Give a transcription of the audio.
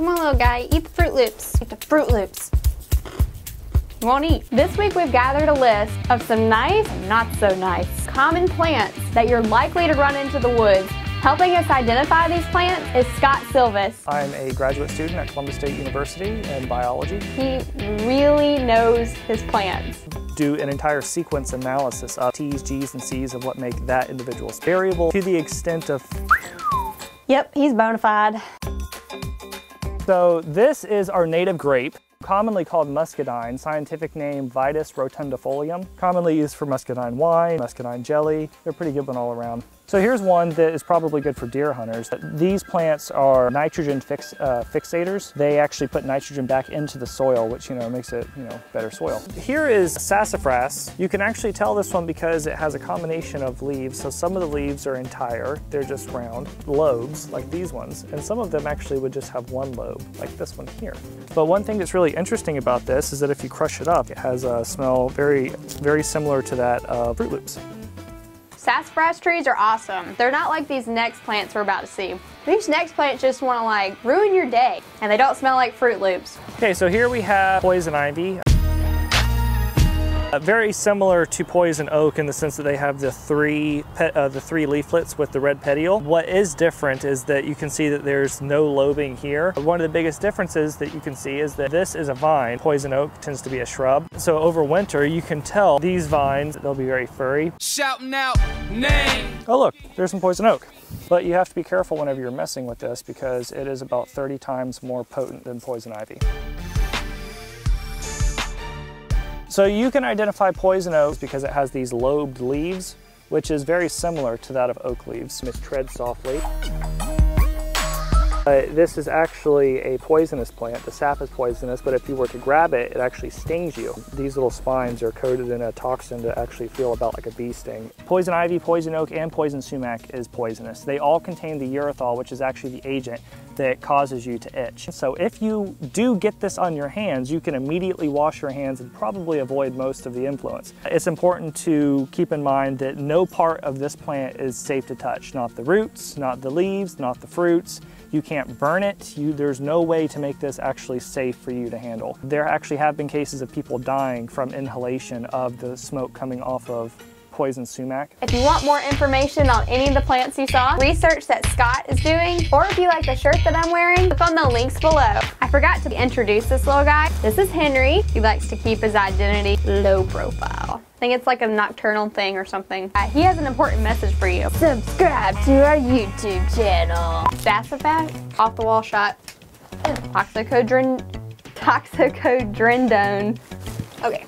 Come on, little guy, eat the Fruit Loops. Eat the Fruit Loops. You won't eat. This week we've gathered a list of some nice and not so nice common plants that you're likely to run into the woods. Helping us identify these plants is Scott Silvis. I'm a graduate student at Columbus State University in biology. He really knows his plants. Do an entire sequence analysis of T's, G's, and C's of what make that individual's variable to the extent of... Yep, he's bona fide. So this is our native grape, commonly called muscadine, scientific name Vitis rotundifolium, commonly used for muscadine wine, muscadine jelly. They're a pretty good one all around. So here's one that is probably good for deer hunters. These plants are nitrogen fixators. They actually put nitrogen back into the soil, which makes it better soil. Here is sassafras. You can actually tell this one because it has a combination of leaves. So some of the leaves are entire, they're just round lobes like these ones, and some of them actually would just have one lobe, like this one here. But one thing that's really interesting about this is that if you crush it up, it has a smell very, very similar to that of Fruit Loops. Sassafras trees are awesome. They're not like these next plants we're about to see. These next plants just want to ruin your day, and they don't smell like Fruit Loops. Okay, so here we have poison ivy. Very similar to poison oak in the sense that they have the three leaflets with the red petiole. What is different is that you can see that there's no lobing here. One of the biggest differences that you can see is that this is a vine. Poison oak tends to be a shrub. So over winter, you can tell these vines, they'll be very furry. Shouting out name. Oh look, there's some poison oak. But you have to be careful whenever you're messing with this because it is about 30 times more potent than poison ivy. So you can identify poison oak because it has these lobed leaves, which is very similar to that of oak leaves. Just tread softly. This is actually a poisonous plant. The sap is poisonous, but if you were to grab it, it actually stings you. These little spines are coated in a toxin to actually feel about like a bee sting. Poison ivy, poison oak, and poison sumac is poisonous. They all contain the urethol, which is actually the agent that causes you to itch. So if you do get this on your hands, you can immediately wash your hands and probably avoid most of the influence. It's important to keep in mind that no part of this plant is safe to touch. Not the roots, not the leaves, not the fruits. You can't burn it. There's no way to make this actually safe for you to handle. There actually have been cases of people dying from inhalation of the smoke coming off of poison sumac. If you want more information on any of the plants you saw, research that Scott is doing, or if you like the shirt that I'm wearing, click on the links below. I forgot to introduce this little guy. This is Henry. He likes to keep his identity low profile. I think it's like a nocturnal thing or something. He has an important message for you. Subscribe to our YouTube channel. Sassafras, off the wall shot. Toxicodrindone. Okay.